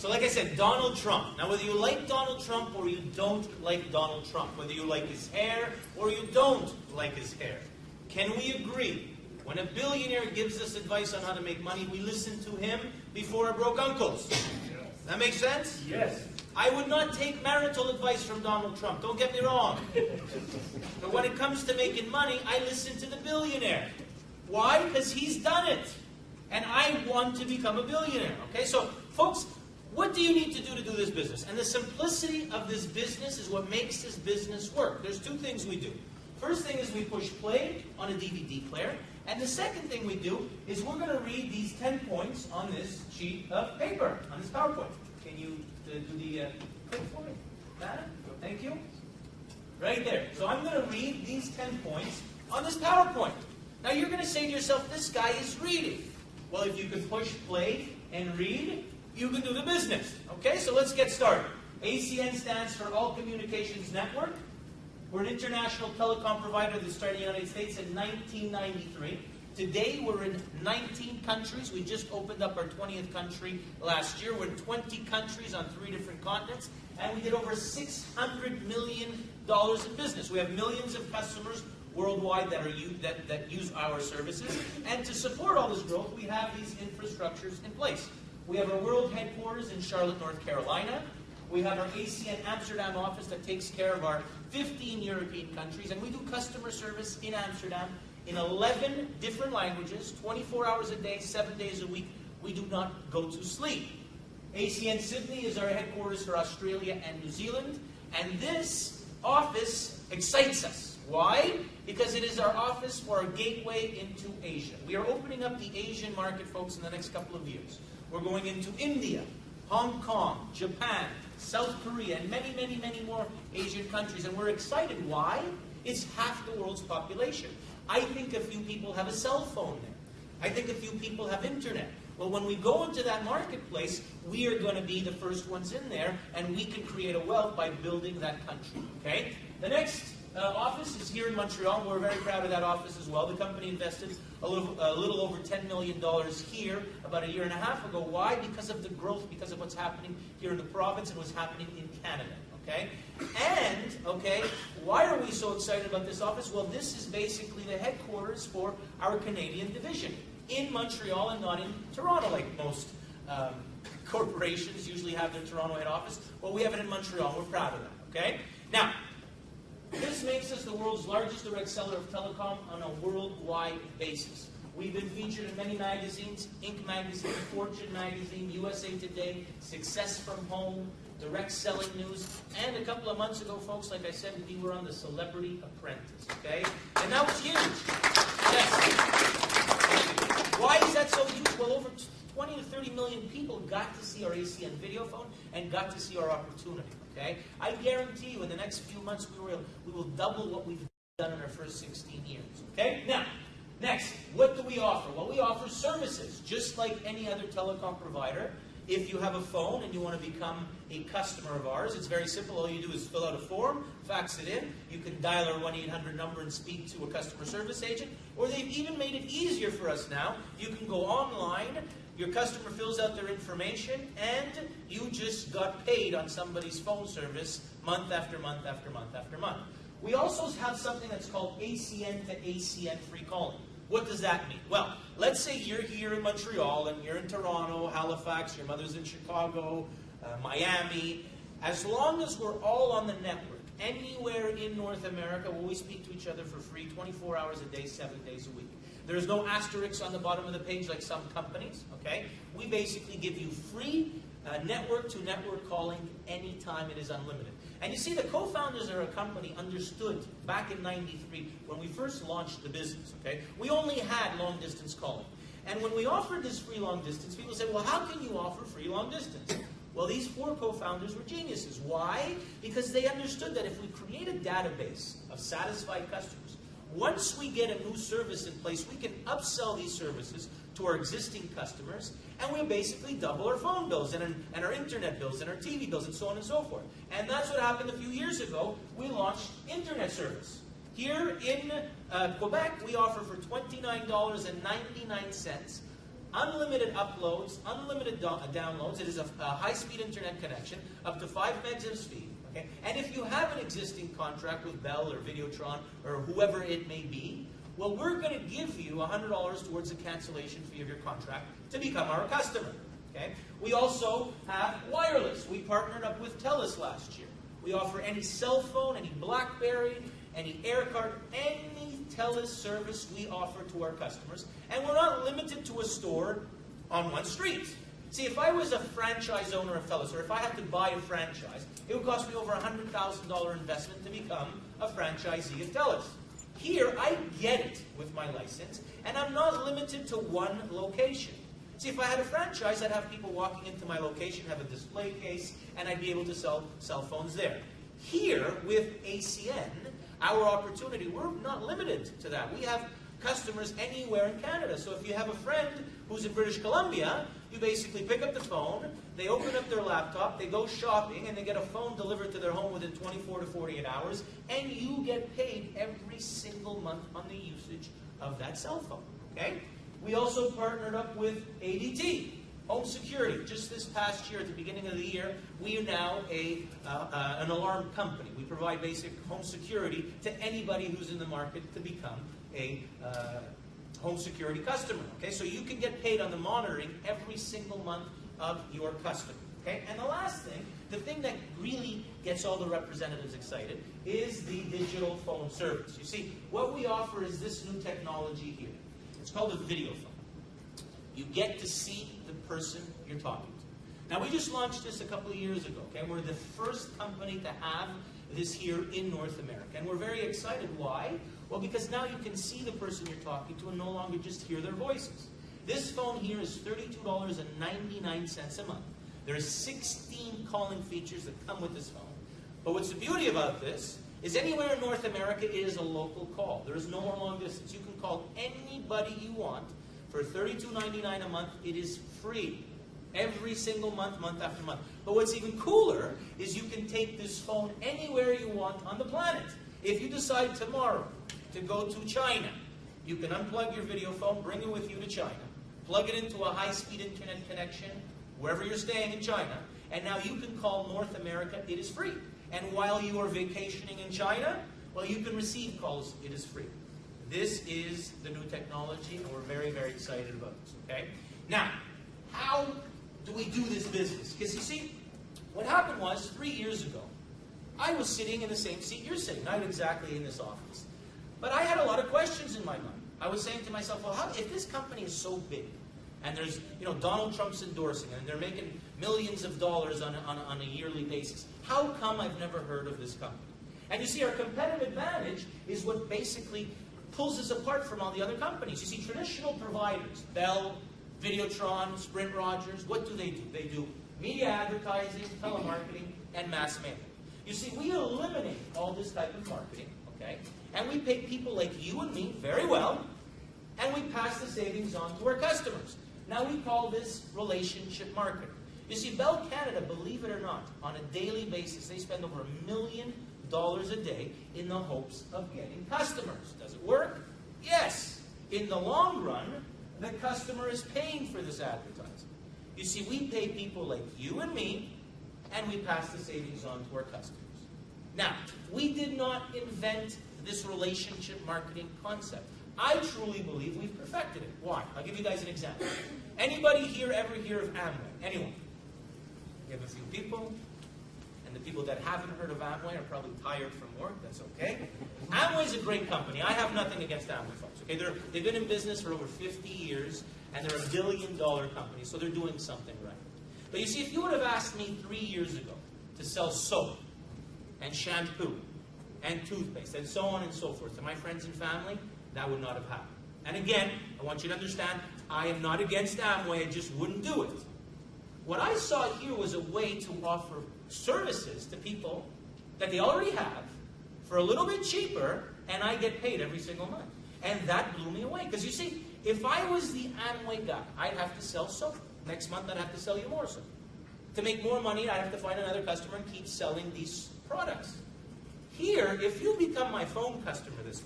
So like I said, Donald Trump. Now whether you like Donald Trump or you don't like Donald Trump, whether you like his hair or you don't like his hair, can we agree, when a billionaire gives us advice on how to make money, we listen to him before our broke uncles? That makes sense? Yes. I would not take marital advice from Donald Trump, don't get me wrong. But when it comes to making money, I listen to the billionaire. Why? Because he's done it. And I want to become a billionaire. Okay, so folks, what do you need to do this business? And the simplicity of this business is what makes this business work. There's two things we do. First thing is we push play on a DVD player. And the second thing we do is we're going to read these 10 points on this sheet of paper, on this PowerPoint. Can you do the click for me? Madam? Thank you. Right there. So I'm going to read these 10 points on this PowerPoint. Now you're going to say to yourself, this guy is reading. Well, if you can push play and read, you can do the business. Okay, so let's get started. ACN stands for All Communications Network. We're an international telecom provider that started in the United States in 1993. Today, we're in 19 countries. We just opened up our 20th country last year. We're in 20 countries on 3 different continents. And we did over $600 million in business. We have millions of customers worldwide that use our services. And to support all this growth, we have these infrastructures in place. We have our world headquarters in Charlotte, North Carolina. We have our ACN Amsterdam office that takes care of our 15 European countries. And we do customer service in Amsterdam in 11 different languages, 24 hours a day, 7 days a week. We do not go to sleep. ACN Sydney is our headquarters for Australia and New Zealand. And this office excites us. Why? Because it is our office for our gateway into Asia. We are opening up the Asian market, folks, in the next couple of years. We're going into India, Hong Kong, Japan, South Korea, and many, many, many more Asian countries. And we're excited. Why? It's half the world's population. I think a few people have a cell phone there. I think a few people have internet. Well, when we go into that marketplace, we are going to be the first ones in there, and we can create a wealth by building that country. Okay? The next office is here in Montreal. We're very proud of that office as well. The company invested a little over $10 million here about a year and a half ago. Why? Because of the growth, because of what's happening here in the province and what's happening in Canada. Okay? And, okay, why are we so excited about this office? Well, this is basically the headquarters for our Canadian division in Montreal and not in Toronto, like most corporations usually have their Toronto head office. Well, we have it in Montreal. We're proud of that. Okay? Now, this makes us the world's largest direct seller of telecom on a worldwide basis. We've been featured in many magazines, Inc. magazine, Fortune magazine, USA Today, Success from Home, Direct Selling News, and a couple of months ago, folks, like I said, we were on the Celebrity Apprentice, okay? And that was huge. Yes. Why is that so huge? Well, over 20 to 30 million people got to see our ACN video phone and got to see our opportunity, okay? I guarantee you in the next few months we will double what we've done in our first 16 years, okay? Now, next, what do we offer? Well, we offer services, just like any other telecom provider. If you have a phone and you want to become a customer of ours, it's very simple. All you do is fill out a form, fax it in. You can dial our 1-800 number and speak to a customer service agent. Or they've even made it easier for us now. You can go online, your customer fills out their information, and you just got paid on somebody's phone service month after month after month after month. We also have something that's called ACN to ACN free calling. What does that mean? Well, let's say you're here in Montreal and you're in Toronto, Halifax, your mother's in Chicago, Miami. As long as we're all on the network, anywhere in North America, we speak to each other for free 24 hours a day, 7 days a week. There's no asterisks on the bottom of the page like some companies, okay? We basically give you free network-to-network calling anytime. It is unlimited. And you see, the co-founders of our company understood back in '93 when we first launched the business, okay? We only had long-distance calling. And when we offered this free long-distance, people said, well, how can you offer free long-distance? Well, these 4 co-founders were geniuses. Why? Because they understood that if we create a database of satisfied customers, once we get a new service in place, we can upsell these services to our existing customers, and we'll basically double our phone bills and our internet bills and our TV bills and so on and so forth. And that's what happened a few years ago. We launched internet service. Here in Quebec, we offer for $29.99 unlimited uploads, unlimited downloads. It is a high-speed internet connection, up to 5 megs of speed. Okay? And if you have an existing contract with Bell or Videotron or whoever it may be, well, we're going to give you $100 towards the cancellation fee of your contract to become our customer. Okay? We also have wireless. We partnered up with TELUS last year. We offer any cell phone, any BlackBerry, any AirCard, any TELUS service we offer to our customers. And we're not limited to a store on one street. See, if I was a franchise owner of TELUS, or if I had to buy a franchise, it would cost me over $100,000 investment to become a franchisee of TELUS. Here, I get it with my license, and I'm not limited to one location. See, if I had a franchise, I'd have people walking into my location, have a display case, and I'd be able to sell cell phones there. Here, with ACN, our opportunity, we're not limited to that. We have customers anywhere in Canada. So if you have a friend who's in British Columbia, you basically pick up the phone, they open up their laptop, they go shopping, and they get a phone delivered to their home within 24 to 48 hours, and you get paid every single month on the usage of that cell phone. Okay? We also partnered up with ADT, Home Security. Just this past year, at the beginning of the year, we are now an alarm company. We provide basic home security to anybody who's in the market to become a home security customer. Okay, so you can get paid on the monitoring every single month of your customer. Okay, and the last thing, the thing that really gets all the representatives excited, is the digital phone service. You see, what we offer is this new technology here. It's called a video phone. You get to see the person you're talking to. Now, we just launched this a couple of years ago, okay? We're the first company to have this here in North America, and we're very excited. Why? Well, because now you can see the person you're talking to and no longer just hear their voices. This phone here is $32.99 a month. There's 16 calling features that come with this phone. But what's the beauty about this is anywhere in North America, it is a local call. There is no more long distance. You can call anybody you want for $32.99 a month. It is free every single month, month after month. But what's even cooler is you can take this phone anywhere you want on the planet. If you decide tomorrow to go to China, you can unplug your video phone, bring it with you to China, plug it into a high-speed internet connection wherever you're staying in China, and now you can call North America. It is free. And while you are vacationing in China, well, you can receive calls. It is free. This is the new technology, and we're very, very excited about this, okay? Now, how do we do this business? Because you see, what happened was 3 years ago, I was sitting in the same seat you're sitting, not exactly in this office. But I had a lot of questions in my mind. I was saying to myself, well, if this company is so big, and there's, Donald Trump's endorsing it, and they're making millions of dollars on a yearly basis, how come I've never heard of this company? And you see, our competitive advantage is what basically pulls us apart from all the other companies. You see, traditional providers, Bell, Videotron, Sprint Rogers, what do? They do media advertising, telemarketing, and mass mailing. You see, we eliminate all this type of marketing, okay? And we pay people like you and me very well, and we pass the savings on to our customers. Now we call this relationship marketing. You see, Bell Canada, believe it or not, on a daily basis, they spend over $1 million a day in the hopes of getting customers. Does it work? Yes. In the long run, the customer is paying for this advertising. You see, we pay people like you and me, and we pass the savings on to our customers. Now, we did not invent this relationship marketing concept. I truly believe we've perfected it. Why? I'll give you guys an example. Anybody here ever hear of Amway? Anyone? We have a few people, and the people that haven't heard of Amway are probably tired from work. That's okay. Amway is a great company. I have nothing against Amway, folks. Okay, they've been in business for over 50 years, and they're $1 billion company, so they're doing something right. But you see, if you would have asked me 3 years ago to sell soap and shampoo and toothpaste and so on and so forth to my friends and family, that would not have happened. And again, I want you to understand, I am not against Amway, I just wouldn't do it. What I saw here was a way to offer services to people that they already have for a little bit cheaper, and I get paid every single month. And that blew me away. Because you see, if I was the Amway guy, I'd have to sell soap. Next month, I'd have to sell you more soap. To make more money, I'd have to find another customer and keep selling these products. Here, if you become my phone customer this month,